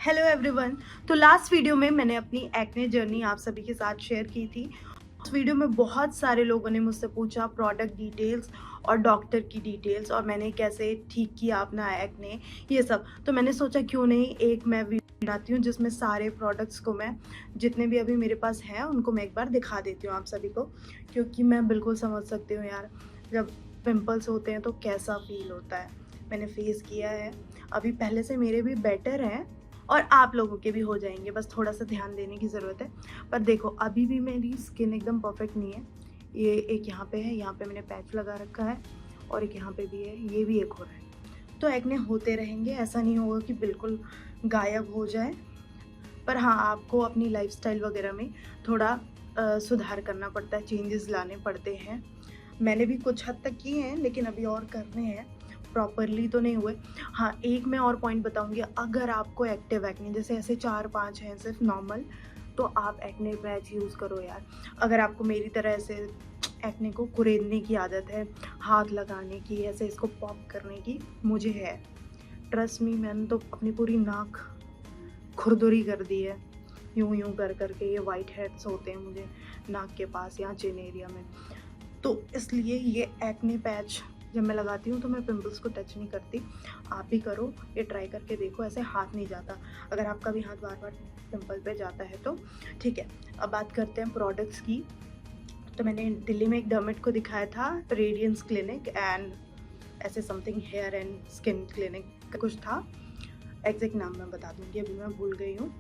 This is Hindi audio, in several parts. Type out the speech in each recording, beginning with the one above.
Hello everyone. तो लास्ट वीडियो में मैंने अपनी एक्ने जर्नी आप सभी के साथ शेयर की थी। उस वीडियो में बहुत सारे लोगों ने मुझसे पूछा प्रोडक्ट डिटेल्स और डॉक्टर की डिटेल्स और मैंने कैसे ठीक किया अपना एक्ने, ये सब। तो मैंने सोचा क्यों नहीं एक मैं वीडियो बनाती हूँ जिसमें सारे प्रोडक्ट्स को मैं जितने भी अभी मेरे पास हैं उनको मैं एक बार दिखा देती हूँ आप सभी को, क्योंकि मैं बिल्कुल समझ सकती हूँ यार, जब पिंपल्स होते हैं तो कैसा फील होता है। मैंने फेस किया है, अभी पहले से मेरे भी बेटर हैं और आप लोगों के भी हो जाएंगे, बस थोड़ा सा ध्यान देने की ज़रूरत है। पर देखो अभी भी मेरी स्किन एकदम परफेक्ट नहीं है। ये एक यहाँ पे है, यहाँ पे मैंने पैच लगा रखा है और एक यहाँ पे भी है, ये भी एक हो रहा है। तो एक्ने होते रहेंगे, ऐसा नहीं होगा कि बिल्कुल गायब हो जाए। पर हाँ, आपको अपनी लाइफस्टाइल वगैरह में थोड़ा सुधार करना पड़ता है, चेंजेस लाने पड़ते हैं। मैंने भी कुछ हद तक किए हैं लेकिन अभी और करने हैं, प्रॉपरली तो नहीं हुए। हाँ, एक मैं और पॉइंट बताऊंगी, अगर आपको एक्टिव एक्ने जैसे ऐसे 4-5 हैं सिर्फ नॉर्मल, तो आप एक्ने पैच यूज़ करो यार। अगर आपको मेरी तरह ऐसे एक्ने को कुरेदने की आदत है, हाथ लगाने की, ऐसे इसको पॉप करने की, मुझे है, ट्रस्ट मी। मैंने तो अपनी पूरी नाक खुरदुरी कर दी है, यूं यूं कर करके। ये वाइट हेड्स होते हैं मुझे नाक के पास, यहाँ चिन एरिया में। तो इसलिए ये एक्ने पैच जब मैं लगाती हूँ तो मैं पिंपल्स को टच नहीं करती। आप भी करो, ये ट्राई करके देखो, ऐसे हाथ नहीं जाता। अगर आपका भी हाथ बार बार पिंपल पे जाता है तो ठीक है। अब बात करते हैं प्रोडक्ट्स की। तो मैंने दिल्ली में एक डर्मेट को दिखाया था, रेडियंस क्लिनिक एंड ऐसे something hair and skin clinic कुछ था, एग्जैक्ट नाम मैं बता दूँगी, अभी मैं भूल गई हूँ।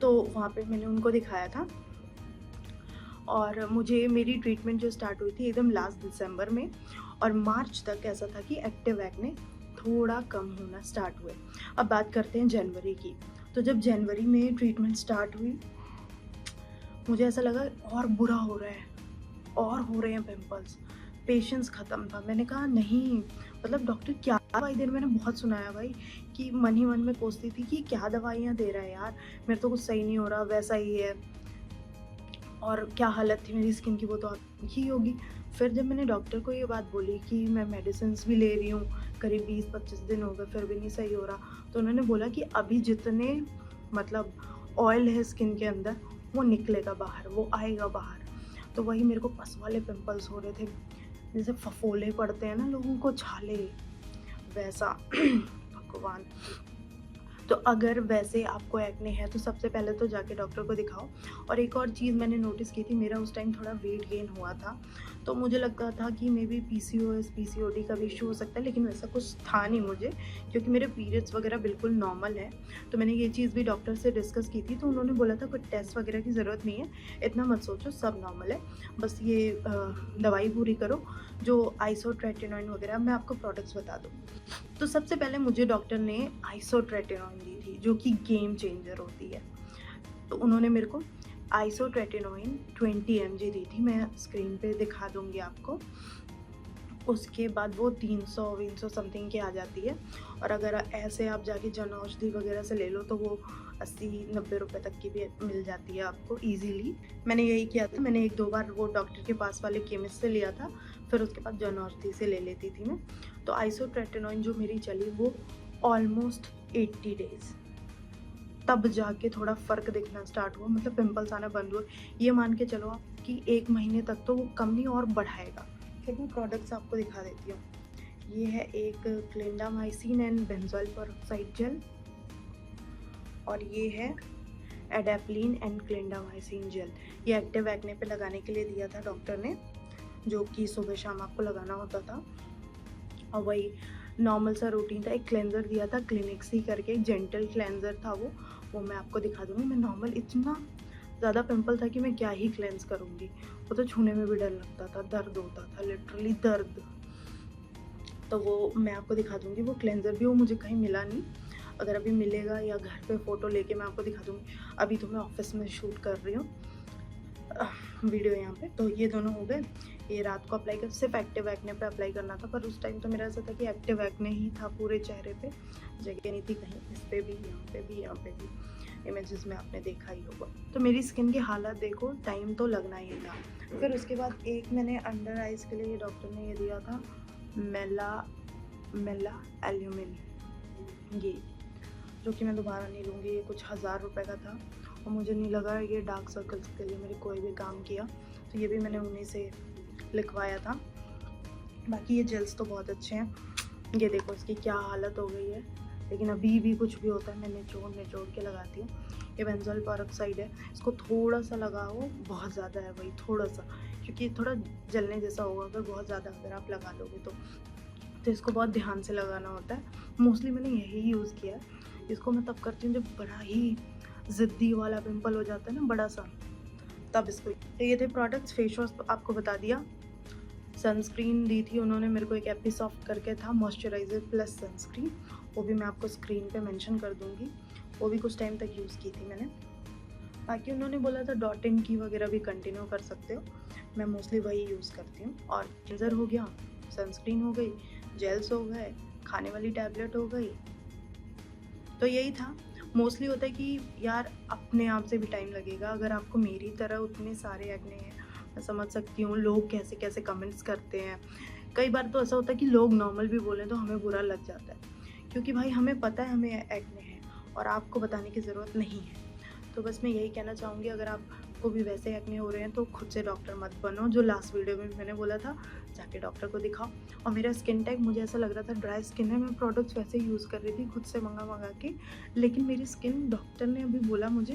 तो वहाँ पे मैंने उनको दिखाया था और मुझे मेरी ट्रीटमेंट जो स्टार्ट हुई थी एकदम लास्ट दिसंबर में, और मार्च तक ऐसा था कि एक्टिव एक्ने थोड़ा कम होना स्टार्ट हुए। अब बात करते हैं जनवरी की। तो जब जनवरी में ट्रीटमेंट स्टार्ट हुई, मुझे ऐसा लगा और बुरा हो रहा है, और हो रहे हैं पिंपल्स, पेशेंस ख़त्म था। मैंने कहा नहीं, मतलब डॉक्टर क्या दवाई दे रहे, मैंने बहुत सुनाया भाई, कि मन ही मन में कोसती थी कि क्या दवाइयाँ दे रहा है यार, मेरे तो कुछ सही नहीं हो रहा, वैसा ही है। और क्या हालत थी मेरी स्किन की वो तो आप ही होगी। फिर जब मैंने डॉक्टर को ये बात बोली कि मैं मेडिसिन भी ले रही हूँ, करीब 20-25 दिन हो गए फिर भी नहीं सही हो रहा, तो उन्होंने बोला कि अभी जितने मतलब ऑयल है स्किन के अंदर वो निकलेगा बाहर, वो आएगा बाहर। तो वही मेरे को पस वाले पिंपल्स हो रहे थे, जैसे फफोले पड़ते हैं ना लोगों को, छाले, वैसा। भगवान। तो अगर वैसे आपको एक्ने है तो सबसे पहले तो जाके डॉक्टर को दिखाओ। और एक और चीज़ मैंने नोटिस की थी, मेरा उस टाइम थोड़ा वेट गेन हुआ था, तो मुझे लगता था कि मे बी पीसीओएस पीसीओडी का भी इशू हो सकता है, लेकिन वैसा कुछ था नहीं मुझे, क्योंकि मेरे पीरियड्स वगैरह बिल्कुल नॉर्मल है। तो मैंने ये चीज़ भी डॉक्टर से डिस्कस की थी, तो उन्होंने बोला था कोई टेस्ट वगैरह की ज़रूरत नहीं है, इतना मत सोचो, सब नॉर्मल है, बस ये दवाई पूरी करो जो आइसोट्रेटिनोइन वगैरह। मैं आपको प्रोडक्ट्स बता दूँ। तो सबसे पहले मुझे डॉक्टर ने आइसोट्रेटिनोइन दी थी, जो कि गेम चेंजर होती है। तो उन्होंने मेरे को आइसोट्रेटिनोइन 20 mg दी थी, मैं स्क्रीन पे दिखा दूंगी आपको। उसके बाद वो 300 समथिंग की आ जाती है, और अगर ऐसे आप जाके जन औषधि वगैरह से ले लो तो वो 80-90 रुपये तक की भी मिल जाती है आपको ईजीली। मैंने यही किया था, मैंने 1-2 बार वो डॉक्टर के पास वाले केमिस्ट से लिया था, फिर उसके बाद जन औषधि से ले लेती थी मैं। तो आइसोट्रेटिनोइन जो मेरी चली वो ऑलमोस्ट 80 डेज़, तब जाके थोड़ा फ़र्क दिखना स्टार्ट हुआ, मतलब पिंपल्स आना बंद हुए। ये मान के चलो आप कि 1 महीने तक तो वो कम नहीं और बढ़ाएगा। फिर मैं प्रोडक्ट्स आपको दिखा देती हूँ। ये है एक clindamycin and benzoyl peroxide gel, और ये है एडाप्लिन एंड क्लिंडामाइसिन जेल। ये एक्टिव एक्ने पे लगाने के लिए दिया था डॉक्टर ने, जो कि सुबह शाम आपको लगाना होता था। और वही नॉर्मल सा रूटीन था। एक क्लेंजर दिया था क्लिनिक्स ही करके, एक जेंटल क्लेंजर था वो मैं आपको दिखा दूँगी। मैं नॉर्मल इतना ज़्यादा पिंपल था कि मैं क्या ही क्लेंस करूँगी, वो तो छूने में भी डर लगता था, दर्द होता था, लिटरली दर्द। तो वो मैं आपको दिखा दूँगी वो क्लेंजर भी, वो मुझे कहीं मिला नहीं। अगर अभी मिलेगा या घर पे फ़ोटो लेके मैं आपको दिखा दूँगी। अभी तो मैं ऑफिस में शूट कर रही हूँ वीडियो यहाँ पे। तो ये दोनों हो गए। ये रात को अप्लाई कर, सिर्फ एक्टिव एक्ने पे अप्लाई करना था, पर उस टाइम तो मेरा ऐसा था कि एक्टिव एक्ने ही था पूरे चेहरे पे, जगह नहीं थी कहीं, इस पे भी, यहाँ पे भी, यहाँ पे भी। इमेजेस में आपने देखा ही होगा। तो मेरी स्किन की हालत देखो, टाइम तो लगना ही था। फिर उसके बाद एक मैंने अंडर आइज़ के लिए ये डॉक्टर ने ये दिया था, मेला एल्यूमिन, ये जो कि मैं दोबारा नहीं लूँगी। ये कुछ 1000 रुपये का था और मुझे नहीं लगा ये डार्क सर्कल्स के लिए मेरे कोई भी काम किया, तो ये भी मैंने उन्हीं से लिखवाया था। बाकी ये जेल्स तो बहुत अच्छे हैं। ये देखो इसकी क्या हालत हो गई है, लेकिन अभी भी कुछ भी होता है मैं निचोड़ के लगाती हूँ। ये बेंजोल पेरोक्साइड है, इसको थोड़ा सा लगाओ, बहुत ज़्यादा है भाई, थोड़ा सा, क्योंकि थोड़ा जलने जैसा होगा अगर बहुत ज़्यादा अगर आप लगा लोगे तो इसको बहुत ध्यान से लगाना होता है। मोस्टली मैंने यही यूज़ किया है। इसको मैं तब करती हूँ जब बड़ा ही ज़िद्दी वाला पिंपल हो जाता है ना, बड़ा सा, तब इसको। तो ये थे प्रोडक्ट्स। फेस वॉश आपको बता दिया, सनस्क्रीन दी थी उन्होंने मेरे को, एक एपिसॉफ्ट करके था, मॉइस्चराइज़र प्लस सनस्क्रीन, वो भी मैं आपको स्क्रीन पे मेंशन कर दूँगी। वो भी कुछ टाइम तक यूज़ की थी मैंने। बाकी उन्होंने बोला था डॉट इन की वगैरह भी कंटिन्यू कर सकते हो, मैं मोस्टली वही यूज़ करती हूँ। और क्लींजर हो गया, सनस्क्रीन हो गई, जेल्स हो गए, खाने वाली टैबलेट हो गई, तो यही था। मोस्टली होता है कि यार अपने आप से भी टाइम लगेगा। अगर आपको मेरी तरह उतने सारे एक्ने हैं, मैं समझ सकती हूँ लोग कैसे कैसे कमेंट्स करते हैं। कई बार तो ऐसा होता है कि लोग नॉर्मल भी बोलें तो हमें बुरा लग जाता है, क्योंकि भाई हमें पता है हमें एक्ने है और आपको बताने की ज़रूरत नहीं है। तो बस मैं यही कहना चाहूँगी, अगर आपको भी वैसे एक्ने हो रहे हैं तो खुद से डॉक्टर मत बनो। जो लास्ट वीडियो में मैंने बोला था, जाके डॉक्टर को दिखाओ। और मेरा स्किन टाइप, मुझे ऐसा लग रहा था ड्राई स्किन है, मैं प्रोडक्ट्स वैसे यूज़ कर रही थी खुद से मंगा के, लेकिन मेरी स्किन, डॉक्टर ने अभी बोला मुझे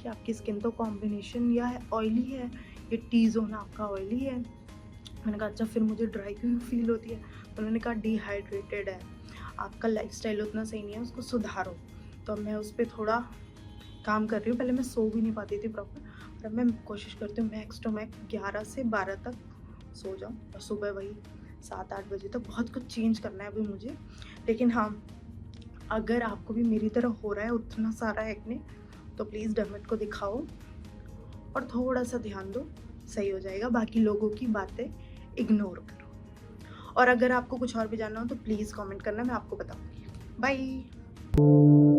कि आपकी स्किन तो कॉम्बिनेशन या ऑयली है, ये टी जोन आपका ऑयली है। मैंने कहा अच्छा, फिर मुझे ड्राई क्यों फील होती है? तो उन्होंने कहा डिहाइड्रेटेड है, आपका लाइफस्टाइल उतना सही नहीं है, उसको सुधारो। तो मैं उस पर थोड़ा काम कर रही हूँ। पहले मैं सो भी नहीं पाती थी प्रॉपर, और अब मैं कोशिश करती हूँ मैक्स टू मैक्स 11 से 12 तक सो जाऊँ और सुबह वही 7-8 बजे तक। बहुत कुछ चेंज करना है अभी मुझे, लेकिन हाँ, अगर आपको भी मेरी तरह हो रहा है उतना सारा एक्ने, तो प्लीज़ डर्मेट को दिखाओ और थोड़ा सा ध्यान दो, सही हो जाएगा। बाकी लोगों की बातें इग्नोर करो। और अगर आपको कुछ और भी जानना हो तो प्लीज़ कमेंट करना, मैं आपको बताऊँगी। बाय।